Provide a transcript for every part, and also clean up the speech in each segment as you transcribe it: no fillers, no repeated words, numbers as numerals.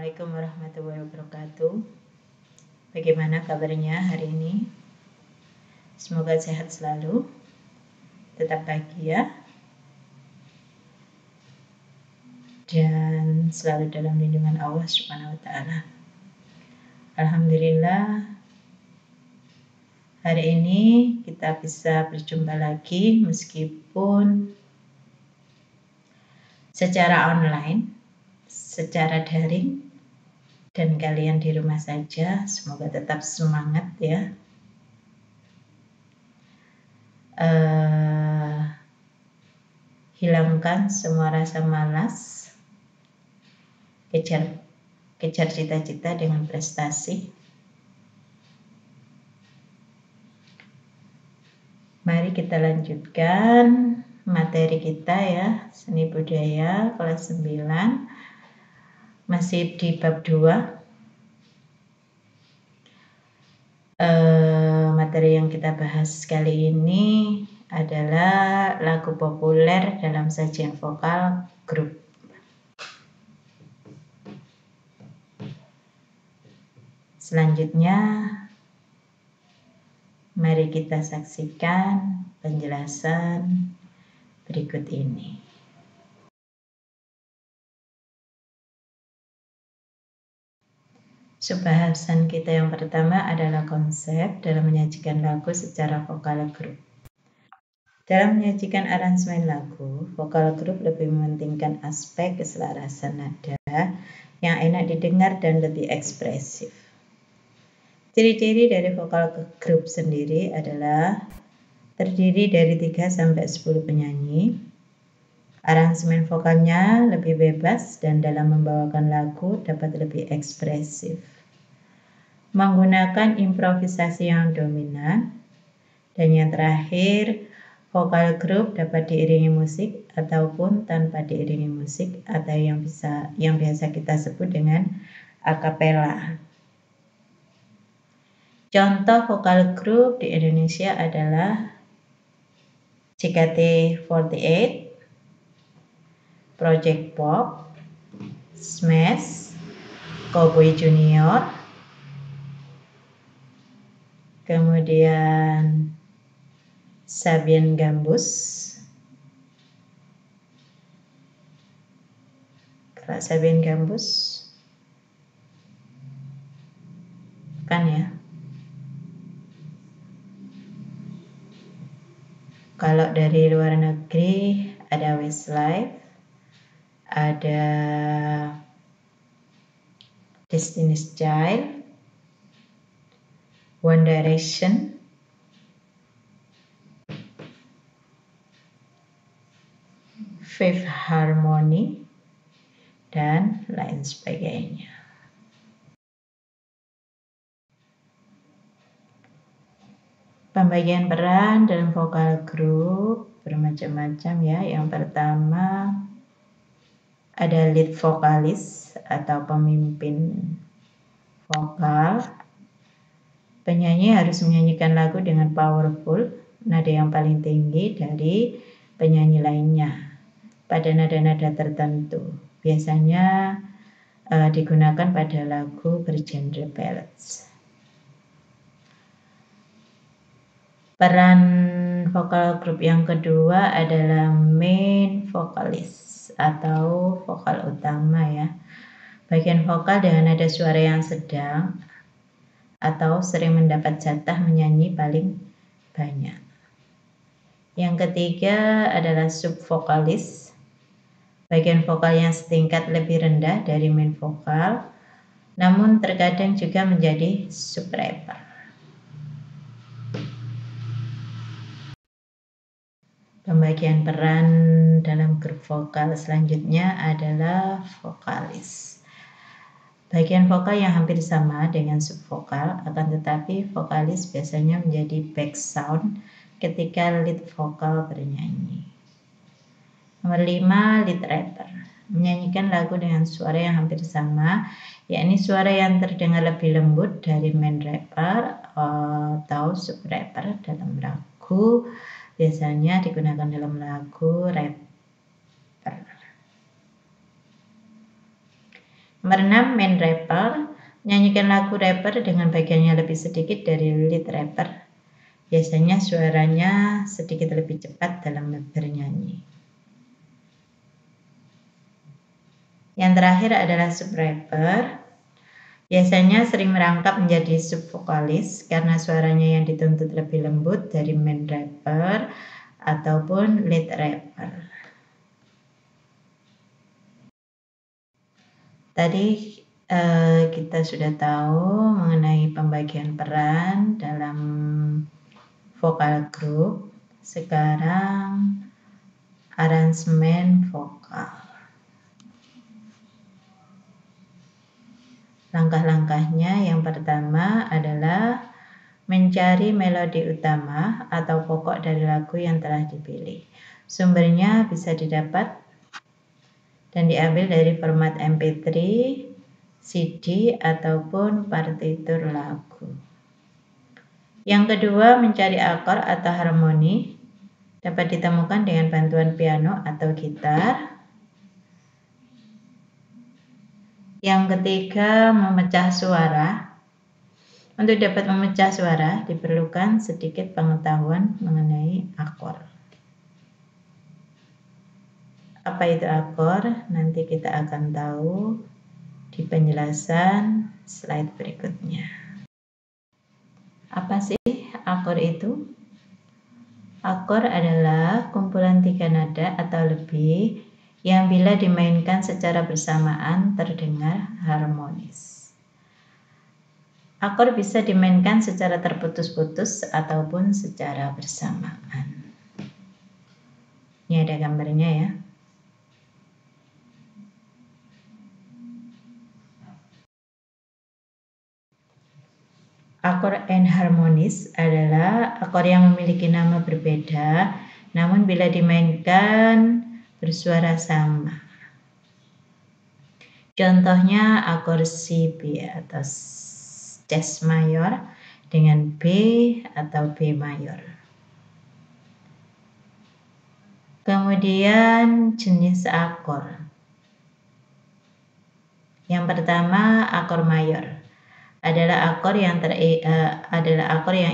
Assalamualaikum warahmatullahi wabarakatuh. Bagaimana kabarnya hari ini? Semoga sehat selalu, tetap bahagia, dan selalu dalam lindungan Allah Subhanahu wa Ta'ala. Alhamdulillah, hari ini kita bisa berjumpa lagi meskipun secara online, secara daring, dan kalian di rumah saja. Semoga tetap semangat ya. Hilangkan semua rasa malas, kejar cita-cita dengan prestasi. Mari kita lanjutkan materi kita ya, seni budaya kelas 9, masih di bab 2. Materi yang kita bahas kali ini adalah lagu populer dalam sajian vokal grup. Selanjutnya, mari kita saksikan penjelasan berikut ini. Subbahasan kita yang pertama adalah konsep dalam menyajikan lagu secara vokal grup. Dalam menyajikan aransemen lagu, vokal grup lebih mementingkan aspek keselarasan nada yang enak didengar dan lebih ekspresif. Ciri-ciri dari vokal grup sendiri adalah terdiri dari 3-10 penyanyi. Aransemen vokalnya lebih bebas dan dalam membawakan lagu dapat lebih ekspresif. Menggunakan improvisasi yang dominan. Dan yang terakhir, vokal grup dapat diiringi musik ataupun tanpa diiringi musik atau yang biasa kita sebut dengan akapela. Contoh vokal grup di Indonesia adalah JKT48, Project Pop, Smash, Cowboy Junior, kemudian Sabian Gambus. Kalau Sabian Gambus, bukan ya? Kalau dari luar negeri ada Westlife, ada Destiny's Child, One Direction, Fifth Harmony, dan lain sebagainya. Pembagian peran dalam vokal grup bermacam-macam ya. Yang pertama ada lead vokalis atau pemimpin vokal. Penyanyi harus menyanyikan lagu dengan powerful, nada yang paling tinggi dari penyanyi lainnya pada nada-nada tertentu. Biasanya digunakan pada lagu bergenre ballads. Peran vokal grup yang kedua adalah main vokalis atau vokal utama ya. Bagian vokal dengan nada suara yang sedang atau sering mendapat jatah menyanyi paling banyak. Yang ketiga adalah subvokalis. Bagian vokal yang setingkat lebih rendah dari main vokal, namun terkadang juga menjadi sub-rapper. Pembagian peran dalam grup vokal selanjutnya adalah vokalis. Bagian vokal yang hampir sama dengan subvokal, akan tetapi vokalis biasanya menjadi back sound ketika lead vokal bernyanyi. Nomor 5, lead rapper. Menyanyikan lagu dengan suara yang hampir sama, yakni suara yang terdengar lebih lembut dari main rapper atau sub rapper dalam lagu. Biasanya digunakan dalam lagu rapper. Nomor 6, main rapper. Menyanyikan lagu rapper dengan bagiannya lebih sedikit dari lead rapper. Biasanya suaranya sedikit lebih cepat dalam bernyanyi. Yang terakhir adalah sub rapper. Biasanya sering merangkap menjadi subvokalis karena suaranya yang dituntut lebih lembut dari main rapper ataupun lead rapper. Tadi kita sudah tahu mengenai pembagian peran dalam vokal group. Sekarang aransemen vokal. Langkah-langkahnya yang pertama adalah mencari melodi utama atau pokok dari lagu yang telah dipilih. Sumbernya bisa didapat dan diambil dari format MP3, CD, ataupun partitur lagu. Yang kedua, mencari akor atau harmoni dapat ditemukan dengan bantuan piano atau gitar. Yang ketiga, memecah suara. Untuk dapat memecah suara, diperlukan sedikit pengetahuan mengenai akor. Apa itu akor? Nanti kita akan tahu di penjelasan slide berikutnya. Apa sih akor itu? Akor adalah kumpulan 3 nada atau lebih yang bila dimainkan secara bersamaan terdengar harmonis. Akor bisa dimainkan secara terputus-putus ataupun secara bersamaan. Ini ada gambarnya ya. Akor enharmonis adalah akor yang memiliki nama berbeda, namun bila dimainkan bersuara sama. Contohnya akor C B atau Cs mayor dengan B atau B mayor. Kemudian jenis akor. Yang pertama akor mayor. Adalah akor yang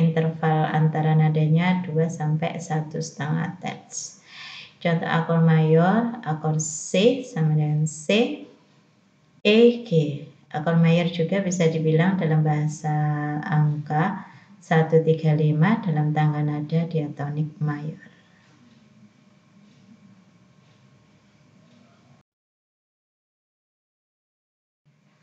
interval antara nadanya 2 sampai 1,5 terts. Contoh akor mayor, akor C sama dengan C, E, G. Akor mayor juga bisa dibilang dalam bahasa angka 135 dalam tangga nada diatonik mayor.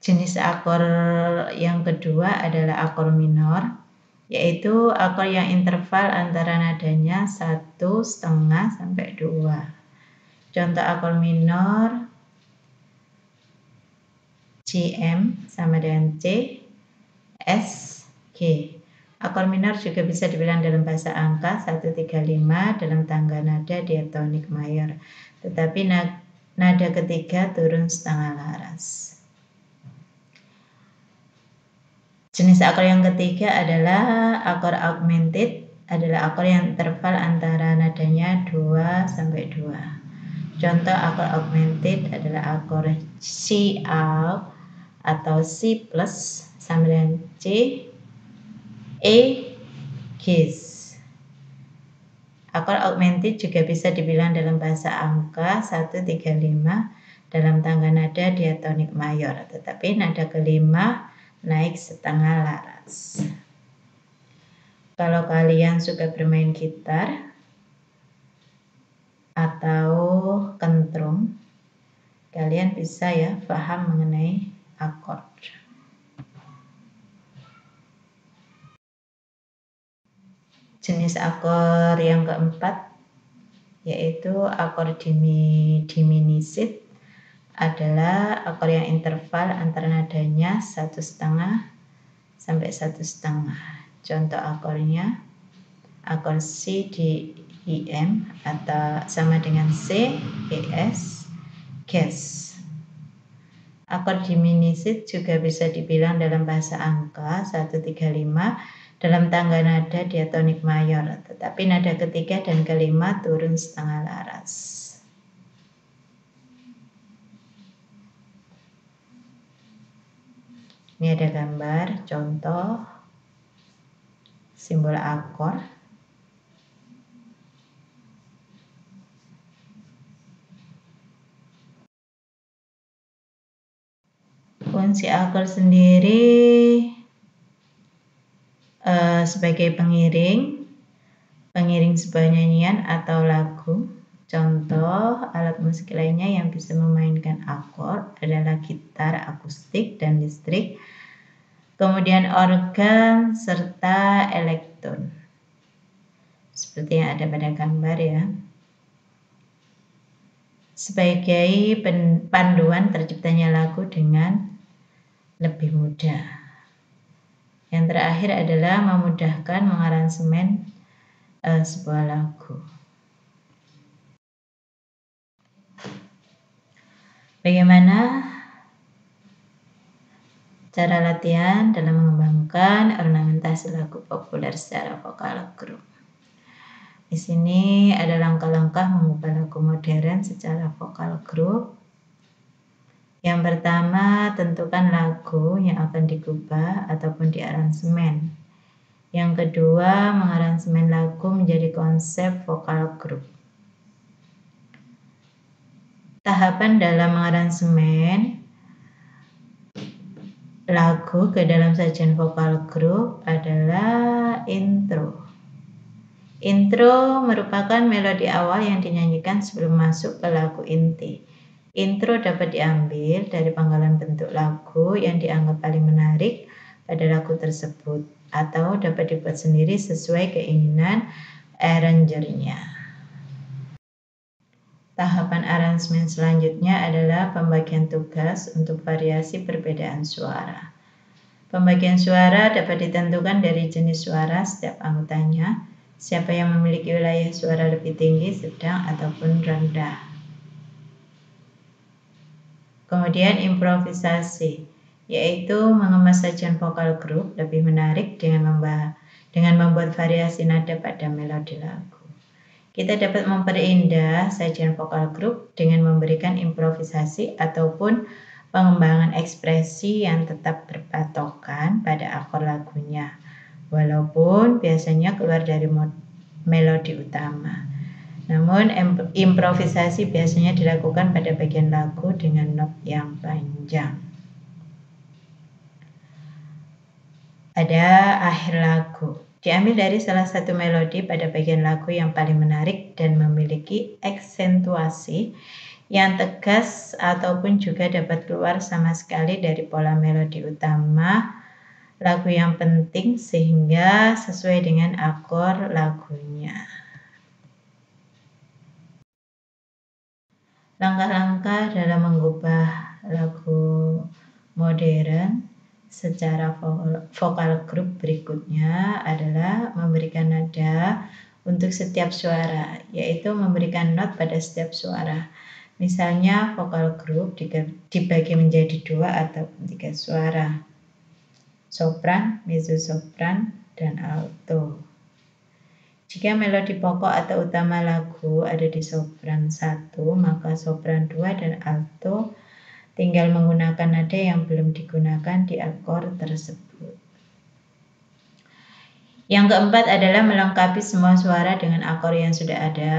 Jenis akor yang kedua adalah akor minor, yaitu akor yang interval antara nadanya 1,5 sampai 2. Contoh akor minor CM sama dengan C, S, G. Akor minor juga bisa dibilang dalam bahasa angka 135 dalam tangga nada diatonik mayor, tetapi nada ketiga turun setengah laras. Jenis akor yang ketiga adalah akor augmented, adalah akor yang interval antara nadanya 2 sampai 2. Contoh akor augmented adalah akor C aug atau C plus sama dengan C, E, Gs. Akor augmented juga bisa dibilang dalam bahasa angka 135 dalam tangga nada diatonik mayor, tetapi nada kelima naik setengah laras. Kalau kalian suka bermain gitar atau kentrung, kalian bisa ya paham mengenai akord. Jenis akor yang keempat yaitu akor diminisif, adalah akor yang interval antara nadanya 1,5 sampai 1,5. Contoh akornya akor C di IM atau sama dengan C, ES, Gs. Akor diminisif juga bisa dibilang dalam bahasa angka 135 dalam tangga nada diatonik mayor, tetapi nada ketiga dan kelima turun setengah laras. Ini ada gambar contoh simbol akor. Fungsi akor sendiri sebagai pengiring sebuah nyanyian atau lagu. Contoh alat musik lainnya yang bisa memainkan akor adalah gitar akustik dan listrik, kemudian organ serta elektron. Seperti yang ada pada gambar ya. Sebagai panduan terciptanya lagu dengan lebih mudah. Yang terakhir adalah memudahkan mengaransemen sebuah lagu. Bagaimana cara latihan dalam mengembangkan ornamentasi lagu populer secara vokal grup? Di sini ada langkah-langkah mengubah lagu modern secara vokal grup. Yang pertama, tentukan lagu yang akan digubah ataupun diaransemen. Yang kedua, mengaransemen lagu menjadi konsep vokal grup. Tahapan dalam mengaransemen lagu ke dalam sajian vokal grup adalah intro. Intro merupakan melodi awal yang dinyanyikan sebelum masuk ke lagu inti. Intro dapat diambil dari penggalan bentuk lagu yang dianggap paling menarik pada lagu tersebut, atau dapat dibuat sendiri sesuai keinginan arrangernya. Tahapan aransemen selanjutnya adalah pembagian tugas untuk variasi perbedaan suara. Pembagian suara dapat ditentukan dari jenis suara setiap anggotanya, siapa yang memiliki wilayah suara lebih tinggi, sedang, ataupun rendah. Kemudian improvisasi, yaitu mengemas sajian vokal grup lebih menarik dengan membuat variasi nada pada melodi lagu. Kita dapat memperindah sajian vokal grup dengan memberikan improvisasi ataupun pengembangan ekspresi yang tetap berpatokan pada akor lagunya, walaupun biasanya keluar dari melodi utama. Namun improvisasi biasanya dilakukan pada bagian lagu dengan not yang panjang. Ada akhir lagu, diambil dari salah satu melodi pada bagian lagu yang paling menarik dan memiliki aksentuasi yang tegas, ataupun juga dapat keluar sama sekali dari pola melodi utama lagu yang penting sehingga sesuai dengan akor lagunya. Langkah-langkah dalam mengubah lagu modern secara vokal grup berikutnya adalah memberikan nada untuk setiap suara, yaitu memberikan not pada setiap suara. Misalnya vokal grup dibagi menjadi 2 atau 3 suara, sopran, mezzosopran, dan alto. Jika melodi pokok atau utama lagu ada di sopran 1, maka sopran 2 dan alto tinggal menggunakan nada yang belum digunakan di akor tersebut. Yang keempat adalah melengkapi semua suara dengan akor yang sudah ada.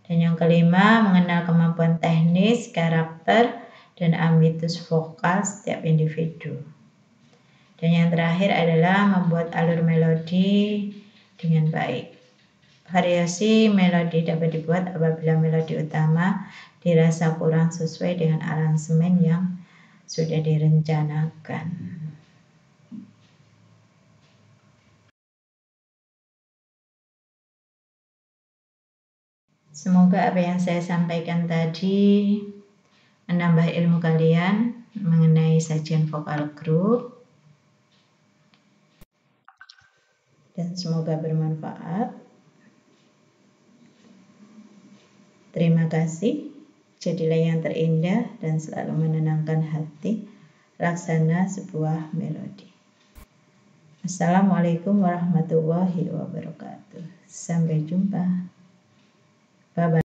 Dan yang kelima, mengenal kemampuan teknis, karakter, dan ambitus vokal setiap individu. Dan yang terakhir adalah membuat alur melodi dengan baik. Variasi melodi dapat dibuat apabila melodi utama dirasa kurang sesuai dengan aransemen yang sudah direncanakan. Semoga apa yang saya sampaikan tadi menambah ilmu kalian mengenai sajian vokal grup, dan semoga bermanfaat. Terima kasih. Jadilah yang terindah dan selalu menenangkan hati. Laksana sebuah melodi. Assalamualaikum warahmatullahi wabarakatuh. Sampai jumpa. Bye-bye.